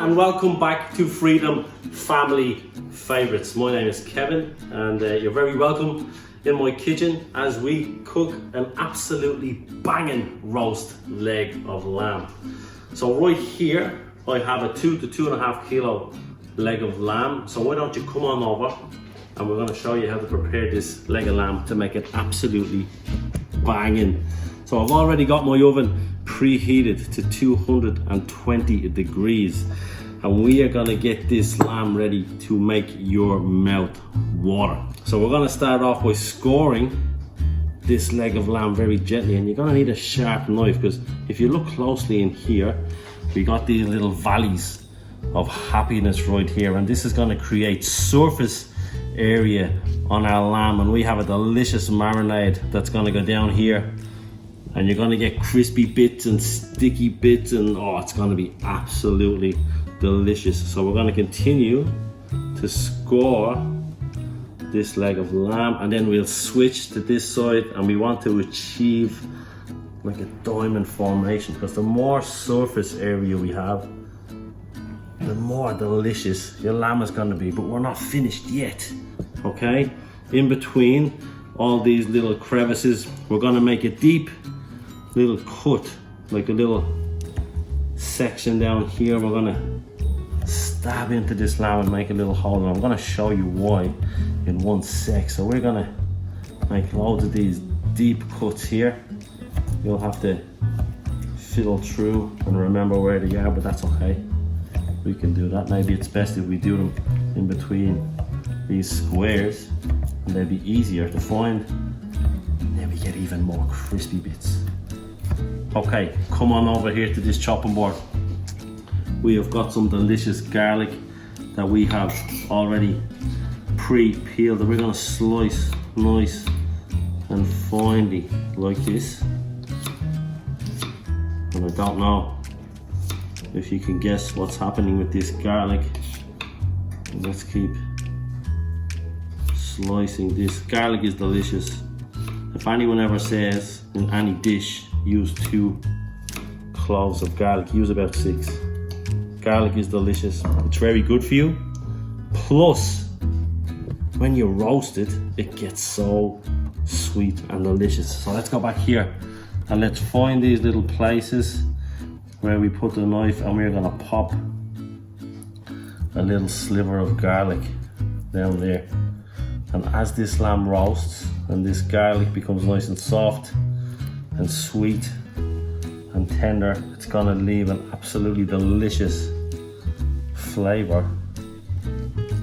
and welcome back to Freedom Family Favorites. My name is Kevin and you're very welcome in my kitchen as we cook an absolutely banging roast leg of lamb. So right here I have a 2 to 2.5 kilo leg of lamb. So why don't you come on over and we're going to show you how to prepare this leg of lamb to make it absolutely banging. So I've already got my oven preheated to 220 degrees and we are going to get this lamb ready to make your mouth water. So we're going to start off by scoring this leg of lamb very gently, and you're going to need a sharp knife because if you look closely in here we got these little valleys of happiness right here, and this is going to create surface area on our lamb, and we have a delicious marinade that's going to go down here, and you're going to get crispy bits and sticky bits, and oh, it's going to be absolutely delicious. So we're going to continue to score this leg of lamb, and then we'll switch to this side, and we want to achieve like a diamond formation because the more surface area we have, the more delicious your lamb is going to be. But we're not finished yet, okay? In between all these little crevices we're going to make a deep little cut, like a little section down here. We're going to stab into this lamb and make a little hole, and I'm going to show you why in one sec. So we're going to make loads of these deep cuts here. You'll have to fiddle through and remember where they are, but that's okay. We can do that. Maybe it's best if we do them in between these squares, and they'll be easier to find. Then we get even more crispy bits. Okay, come on over here to this chopping board. We have got some delicious garlic that we have already pre-peeled, and we're going to slice nice and finely like this. And I don't know if you can guess what's happening with this garlic. Let's keep slicing this. Garlic is delicious. If anyone ever says in any dish use 2 cloves of garlic, use about 6. Garlic is delicious. It's very good for you. Plus, when you roast it, it gets so sweet and delicious. So let's go back here and let's find these little places where we put the knife, and we're gonna pop a little sliver of garlic down there. And as this lamb roasts and this garlic becomes nice and soft and sweet and tender, it's gonna leave an absolutely delicious flavor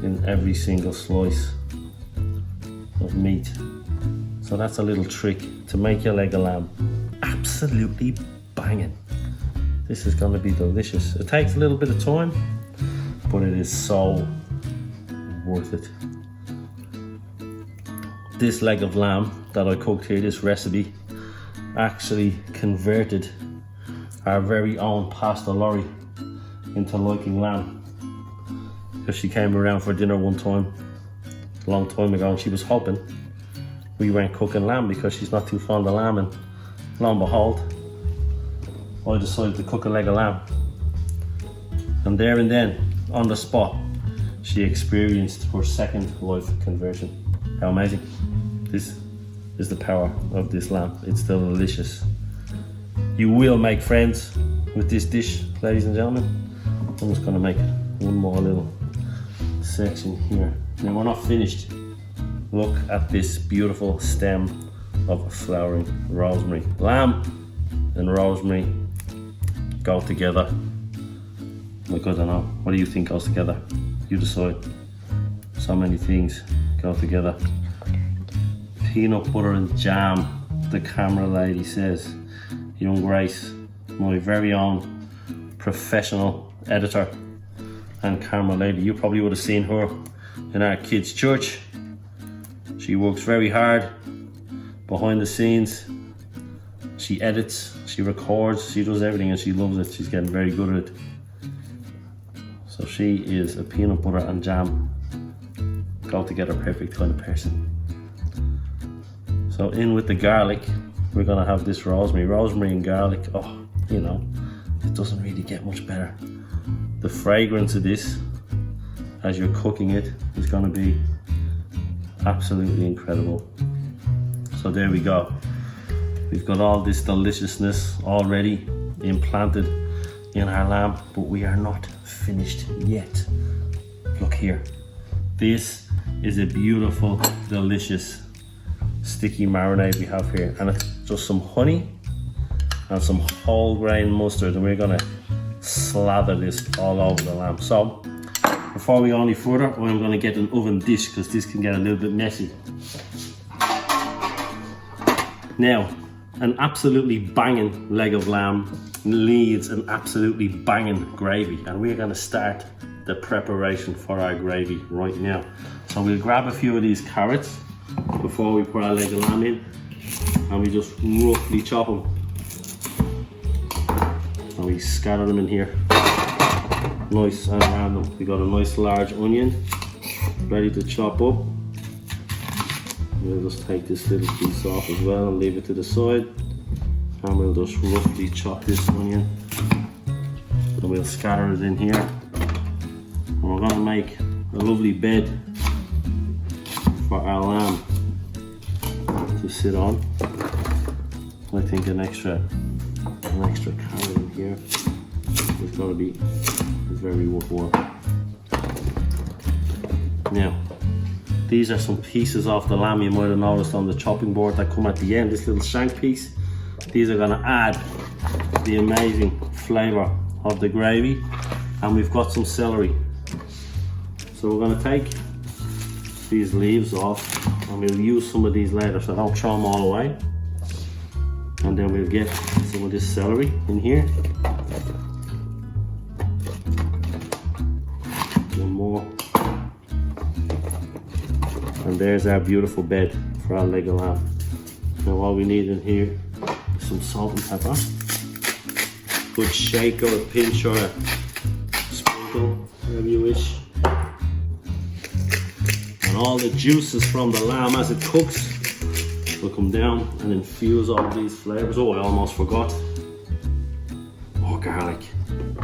in every single slice of meat. So that's a little trick to make your leg of lamb absolutely banging. This is gonna be delicious. It takes a little bit of time, but it is so worth it. This leg of lamb that I cooked here, this recipe, actually converted our very own Pastor Laurie into liking lamb, because she came around for dinner one time a long time ago, and she was hoping we weren't cooking lamb because she's not too fond of lamb, and lo and behold, I decided to cook a leg of lamb, and there and then on the spot she experienced her second life conversion. How amazing. This is the power of this lamb. It's delicious. You will make friends with this dish, ladies and gentlemen. I'm just going to make one more little section here. Now we're not finished. Look at this beautiful stem of flowering rosemary. Lamb and rosemary go together. Like, I don't know, what do you think goes together? You decide. So many things go together. Peanut butter and jam, the camera lady says. Young Grace, my very own professional editor and camera lady. You probably would have seen her in our kids' church. She works very hard behind the scenes. She edits, she records, she does everything, and she loves it. She's getting very good at it. So she is a peanut butter and jam go together perfect kind of person. So in with the garlic, we're gonna have this rosemary and garlic. Oh, you know, it doesn't really get much better the fragrance of this as you're cooking it is going to be absolutely incredible. So there we go. We've got all this deliciousness already implanted in our lamb, but we are not finished yet. Look here. This is a beautiful, delicious, sticky marinade we have here. And it's just some honey and some whole grain mustard, and we're gonna slather this all over the lamb. So, before we go any further, I'm gonna get an oven dish because this can get a little bit messy. Now, an absolutely banging leg of lamb needs an absolutely banging gravy, and we're going to start the preparation for our gravy right now. So we'll grab a few of these carrots before we put our leg of lamb in, and we just roughly chop them, and we scatter them in here nice and random. We got a nice large onion ready to chop up. We'll just take this little piece off as well and leave it to the side, and we'll just roughly chop this onion, and we'll scatter it in here, and we're going to make a lovely bed for our lamb to sit on. I think an extra carrot in here is going to be very worthwhile. Now, these are some pieces off the lamb you might have noticed on the chopping board that come at the end, this little shank piece. These are going to add the amazing flavour of the gravy, and we've got some celery. So we're going to take these leaves off, and we'll use some of these later, so don't throw them all away. And then we'll get some of this celery in here. One more. And there's our beautiful bed for our leg of lamb. Now all we need in here is some salt and pepper. Good shake or a pinch or a sprinkle, whatever you wish. And all the juices from the lamb as it cooks will come down and infuse all these flavors. Oh, I almost forgot. Oh, garlic.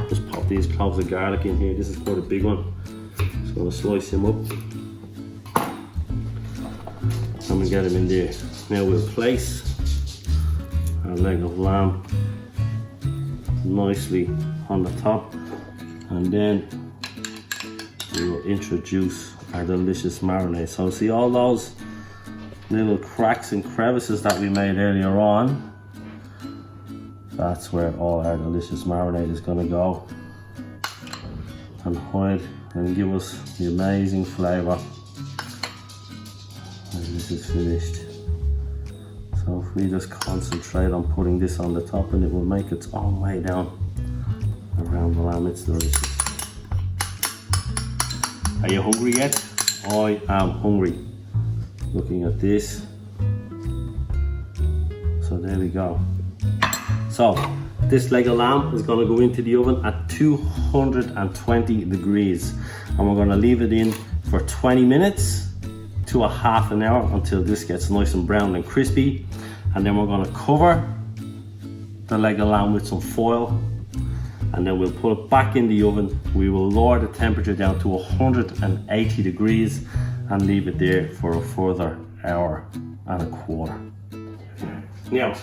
Just pop these cloves of garlic in here. This is quite a big one. Just gonna slice him up. And we get him in there. Now we'll place our leg of lamb nicely on the top, and then we will introduce our delicious marinade. So see all those little cracks and crevices that we made earlier on? That's where all our delicious marinade is going to go and hide and give us the amazing flavour when this is finished. So if we just concentrate on putting this on the top, and it will make its own way down around the lamb. It's delicious. Are you hungry yet? I am hungry. Looking at this. So there we go. So this leg of lamb is going to go into the oven at 220 degrees, and we're going to leave it in for 20 minutes to a half an hour until this gets nice and brown and crispy. And then we're going to cover the leg of lamb with some foil, and then we'll put it back in the oven. We will lower the temperature down to 180 degrees and leave it there for a further hour and a quarter. Now,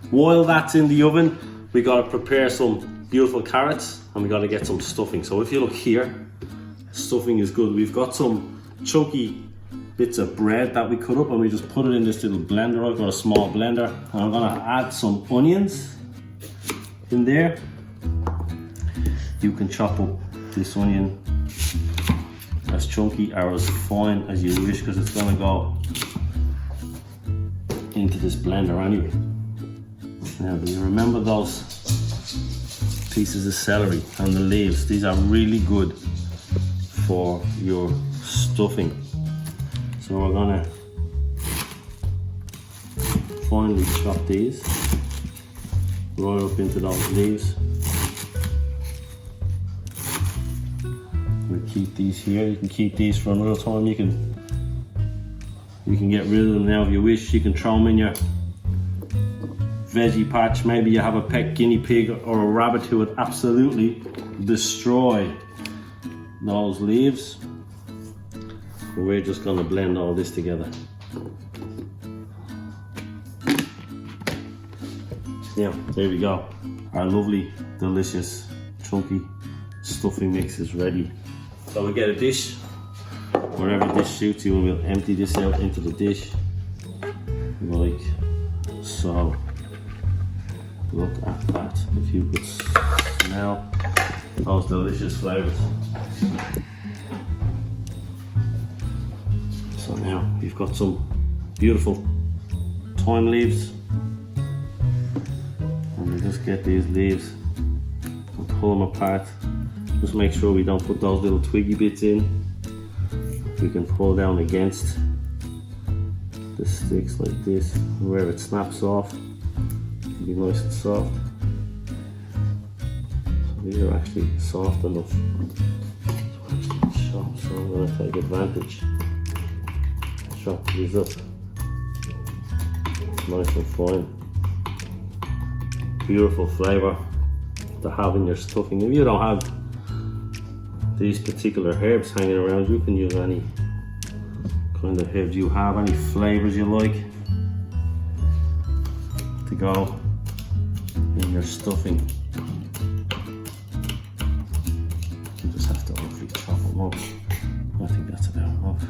while that's in the oven, we got to prepare some beautiful carrots, and we got to get some stuffing. So if you look here, stuffing is good. We've got some chunky bits of bread that we cut up, and we just put it in this little blender. I've got a small blender, and I'm gonna add some onions in there. You can chop up this onion as chunky or as fine as you wish, because it's gonna go into this blender anyway. Now, do you remember those pieces of celery and the leaves? These are really good for your stuffing. So we're gonna finely chop these right up into those leaves. We'll keep these here. You can keep these for another time. You can get rid of them now if you wish. You can throw them in veggie patch. Maybe you have a pet guinea pig or a rabbit who would absolutely destroy those leaves. We're just going to blend all this together. Yeah, there we go. Our lovely, delicious, chunky stuffing mix is ready. So we get a dish, wherever dish suits you, and we'll empty this out into the dish like so. Look at that. If you could smell those delicious flavors. So now we've got some beautiful thyme leaves, and we just get these leaves and pull them apart. Just make sure we don't put those little twiggy bits in. We can pull down against the sticks like this, where it snaps off. It'll be nice and soft. So these are actually soft enough to actually chop, so I'm going to take advantage. Chop these up nice and fine. Beautiful flavour to have in your stuffing. If you don't have these particular herbs hanging around, you can use any kind of herbs you have, any flavors you like to go in your stuffing. You just have to hopefully chop them up. I think that's about enough.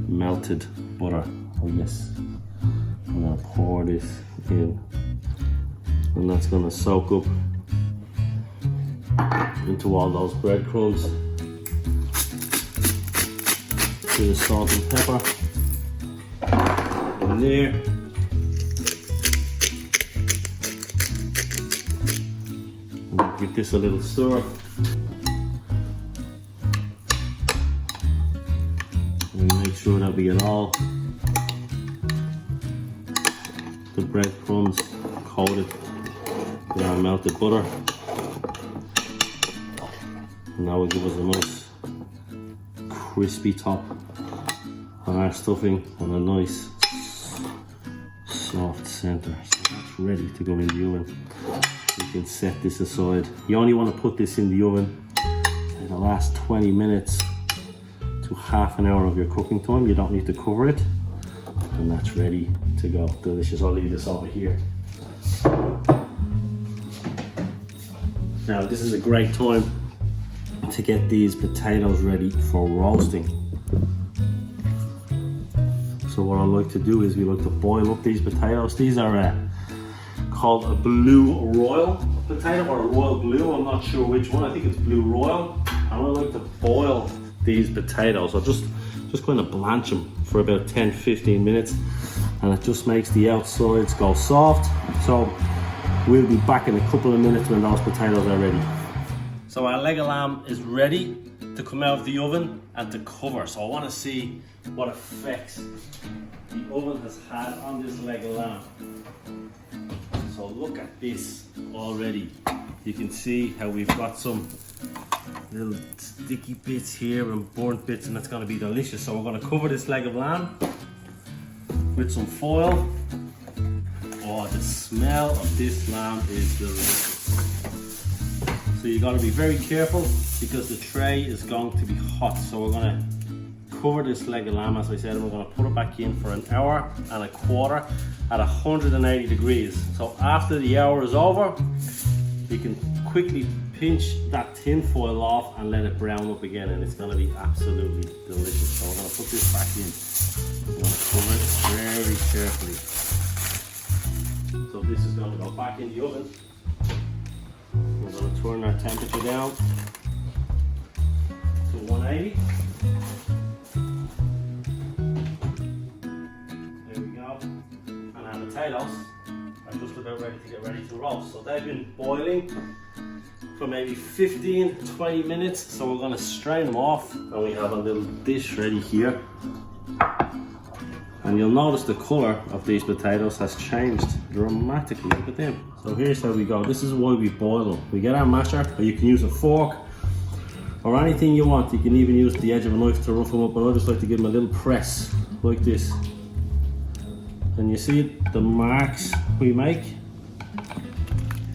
Melted butter, oh yes. I'm gonna pour this in, and that's gonna soak up into all those breadcrumbs. Bit of salt and pepper in there. And give this a little stir. And make sure that we get all the breadcrumbs coated with our melted butter. And that will give us a nice crispy top on our stuffing and a nice soft center. So that's ready to go in the oven. You can set this aside. You only want to put this in the oven in the last 20 minutes to half an hour of your cooking time. You don't need to cover it. And that's ready to go. Delicious. I'll leave this over here. Now this is a great time to get these potatoes ready for roasting. So what I like to do is we like to boil up these potatoes. These are called a blue royal potato or a royal blue. I'm not sure which one. I think it's blue royal. And I like to boil these potatoes. I just kind of blanch them for about 10-15 minutes, and it just makes the outsides go soft. So we'll be back in a couple of minutes when those potatoes are ready. So our leg of lamb is ready to come out of the oven and to cover. So I want to see what effects the oven has had on this leg of lamb. So look at this already. You can see how we've got some little sticky bits here and burnt bits, and it's going to be delicious. So we're going to cover this leg of lamb with some foil. Oh, the smell of this lamb is delicious. So you got to be very careful because the tray is going to be hot. So we're going to cover this leg of lamb, as I said, and we're going to put it back in for 1.25 hours at 180 degrees. So after the hour is over, you can quickly pinch that tin foil off and let it brown up again, and it's going to be absolutely delicious. So we're going to put this back in. We're going to cover it very carefully. So this is going to go back in the oven. We're going to turn our temperature down to 180. There we go. And our potatoes are just about ready to get ready to roast. So they've been boiling for maybe 15-20 minutes. So we're going to strain them off, and we have a little dish ready here. And you'll notice the colour of these potatoes has changed dramatically. Look at them. So here's how we go. This is why we boil them. We get our masher, or you can use a fork or anything you want. You can even use the edge of a knife to rough them up, but I just like to give them a little press like this. And you see the marks we make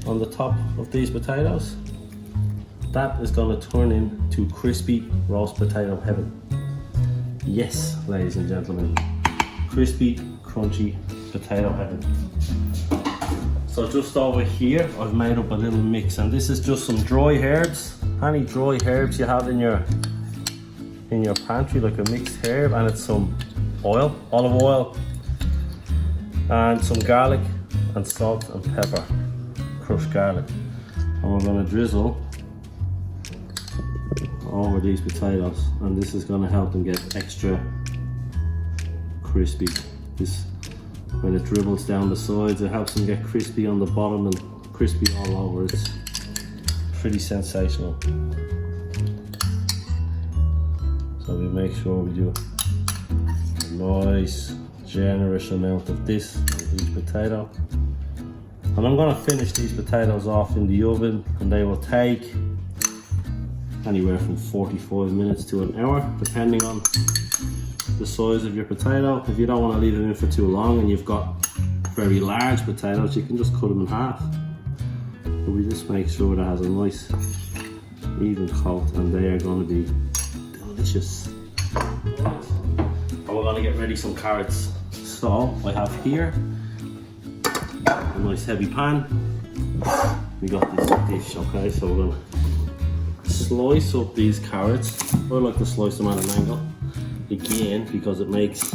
on the top of these potatoes? That is going to turn into crispy roast potato heaven. Yes, ladies and gentlemen, crispy, crunchy potato heaven. So just over here, I've made up a little mix, and this is just some dry herbs. Any dry herbs you have in your pantry, like a mixed herb, and it's some oil, olive oil, and some garlic and salt and pepper, crushed garlic. And we're going to drizzle over these potatoes, and this is going to help them get extra crispy. This, when it dribbles down the sides, it helps them get crispy on the bottom and crispy all over. It's pretty sensational. So we make sure we do a nice generous amount of this on each potato. And I'm going to finish these potatoes off in the oven, and they will take anywhere from 45 minutes to an hour, depending on the size of your potato. If you don't want to leave them in for too long and you've got very large potatoes, you can just cut them in half. But we just make sure that it has a nice even coat, and they are going to be delicious. And we're going to get ready some carrots. So I have here a nice heavy pan. We got this dish, okay? So we're going to slice up these carrots. I like to slice them at an angle, again, because it makes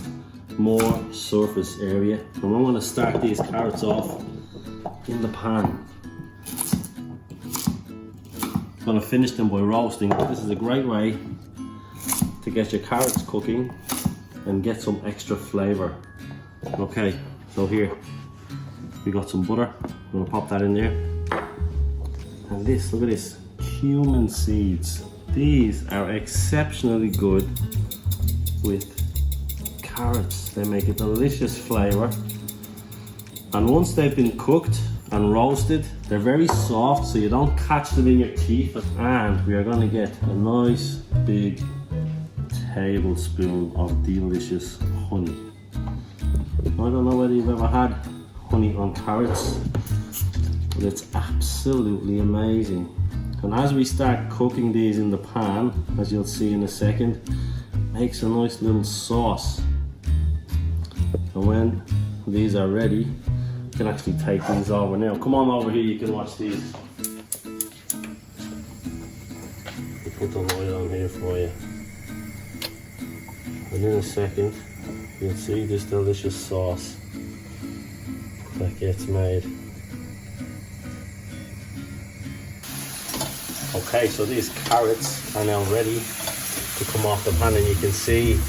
more surface area. And I'm going to start these carrots off in the pan. I'm going to finish them by roasting. This is a great way to get your carrots cooking and get some extra flavor. Okay, so here we got some butter. I'm going to pop that in there. And this, look at this, cumin seeds. These are exceptionally good with carrots. They make a delicious flavor. And once they've been cooked and roasted, they're very soft, so you don't catch them in your teeth. And we are going to get a nice big tablespoon of delicious honey. I don't know whether you've ever had honey on carrots, but it's absolutely amazing. And as we start cooking these in the pan, as you'll see in a second, it makes a nice little sauce. And when these are ready, you can actually take these over now. Come on over here, you can watch these. I'll put the light on here for you. And in a second, you'll see this delicious sauce that gets made. Okay, so these carrots are now ready to come off the pan, and you can see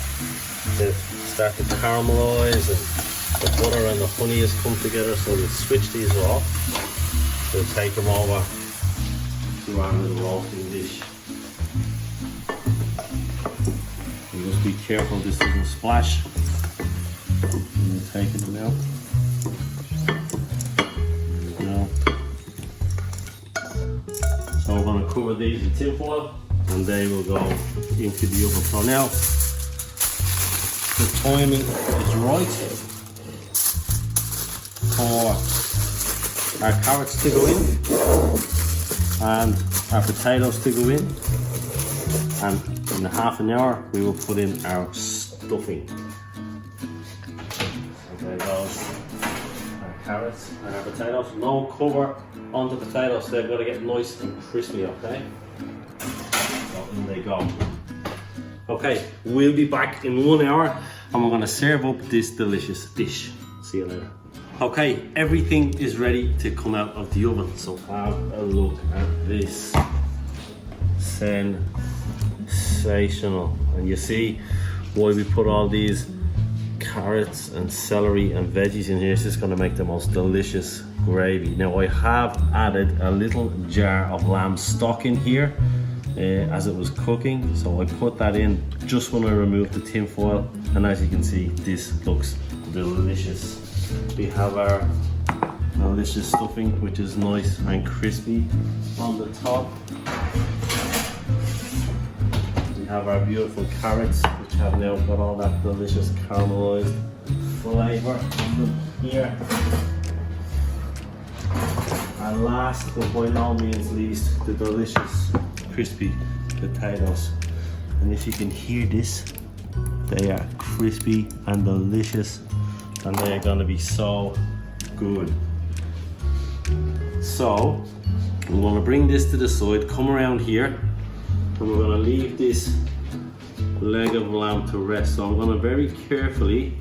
they've started to caramelize, and the butter and the honey has come together. So we'll switch these off. We'll take them over to our little roasting dish. And just be careful this doesn't splash. And you're taking them out. So we're going to cover these in tin foil, and they will go into the oven. So now the timing is right for our carrots to go in and our potatoes to go in, and in half an hour we will put in our stuffing. So there goes our carrots and our potatoes. No cover on the potatoes, they've got to get nice and crispy, okay? So in they go. Okay, we'll be back in 1 hour, and we're going to serve up this delicious dish. See you later. Okay, everything is ready to come out of the oven, so have a look at this. Sensational. And you see why we put all these carrots and celery and veggies in here. It's just going to make the most delicious gravy. Now I have added a little jar of lamb stock in here as it was cooking, so I put that in just when I removed the tin foil, and as you can see, this looks delicious. We have our delicious stuffing, which is nice and crispy on the top. We have our beautiful carrots, which have now got all that delicious caramelized flavour from here. And last but by no means least, the delicious crispy potatoes. And if you can hear this, they are crispy and delicious, and they are gonna be so good. So, we're gonna bring this to the side, come around here, and we're gonna leave this leg of lamb to rest. So I'm gonna very carefully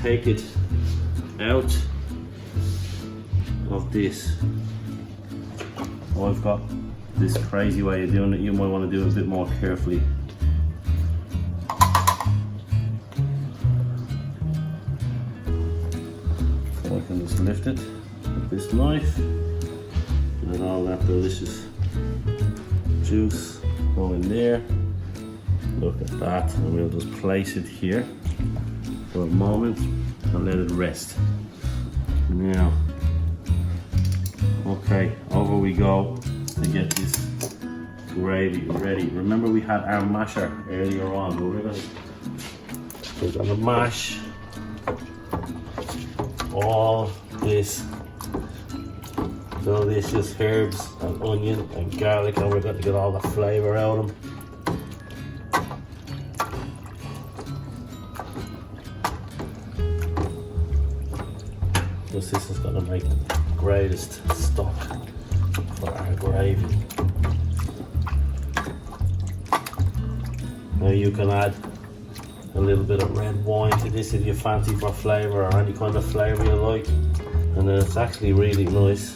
take it out of this. I've got this crazy way of doing it. You might want to do it a bit more carefully. So I can just lift it with this knife, and all that delicious juice go in there. Look at that, and we'll just place it here for a moment and let it rest. Now, okay, over we go to get this gravy ready. Remember we had our masher earlier on, but we're gonna mash all this delicious herbs and onion and garlic, and we're gonna get all the flavour out of them. This is going to make the greatest stock for our gravy. Now you can add a little bit of red wine to this if you fancy for flavour, or any kind of flavour you like. And then it's actually really nice,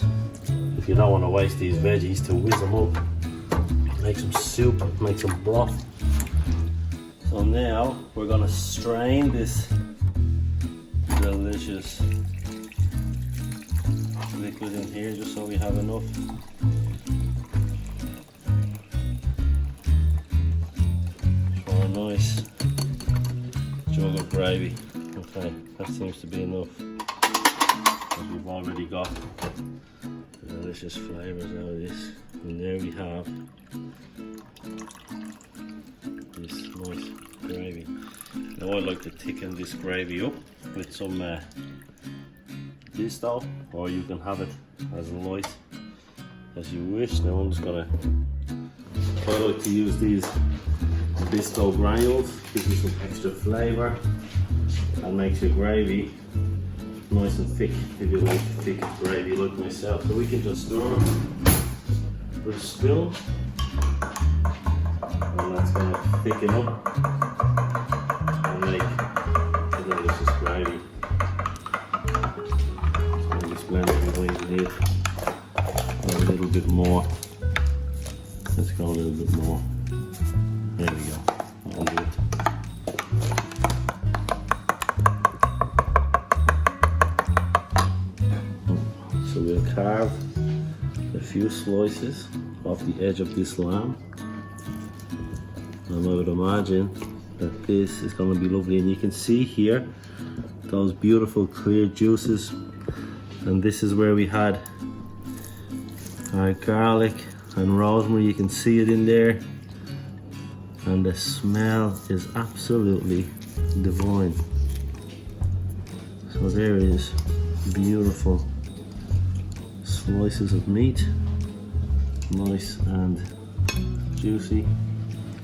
if you don't want to waste these veggies, to whiz them up, make some soup, make some broth. So now we're going to strain this delicious liquid in here, just so we have enough. For a nice jug of gravy. Okay, that seems to be enough, because we've already got the delicious flavours out of this. And there we have this nice gravy. Now I like to thicken this gravy up with some Bisto, or you can have it as light as you wish. Now I'm just gonna, I like to use these Bisto granules, gives you some extra flavour and makes your gravy nice and thick if you like thick gravy like myself. So we can just stir them with a spoon, and that's gonna thicken up and make the delicious gravy. Blend it the way you need. A little bit more. Let's go a little bit more. There we go. That'll do it. So we'll carve a few slices off the edge of this lamb. And I would imagine that this is going to be lovely. And you can see here those beautiful clear juices. And this is where we had our garlic and rosemary. You can see it in there, and the smell is absolutely divine. So there is beautiful slices of meat, nice and juicy.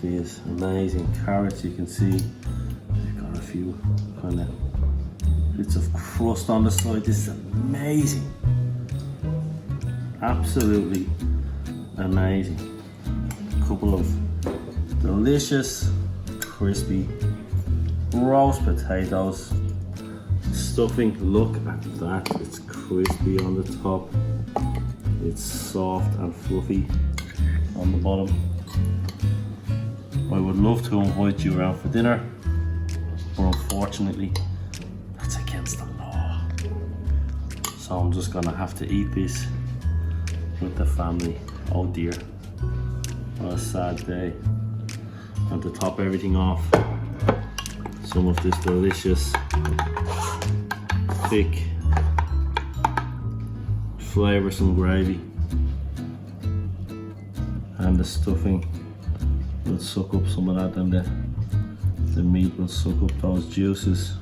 These amazing carrots, you can see they've got a few kind of bits of crust on the side. This is amazing, absolutely amazing. A couple of delicious crispy roast potatoes, stuffing. Look at that, it's crispy on the top, it's soft and fluffy on the bottom. I would love to invite you around for dinner, but unfortunately that's against the law. So I'm just gonna have to eat this with the family. Oh dear, what a sad day. And to top everything off, some of this delicious, thick, flavoursome gravy. And the stuffing will suck up some of that, and the meat will suck up those juices.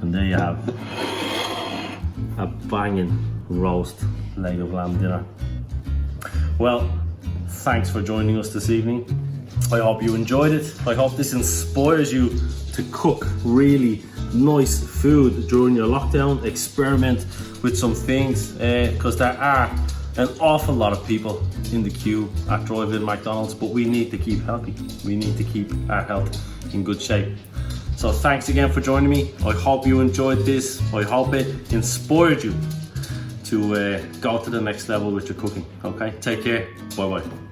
And there you have a banging roast leg of lamb dinner. Well, thanks for joining us this evening. I hope you enjoyed it. I hope this inspires you to cook really nice food during your lockdown. Experiment with some things because there are an awful lot of people in the queue at drive-in McDonald's, but we need to keep healthy. We need to keep our health in good shape. So thanks again for joining me. I hope you enjoyed this. I hope it inspired you to go to the next level with your cooking. Okay, take care. Bye bye.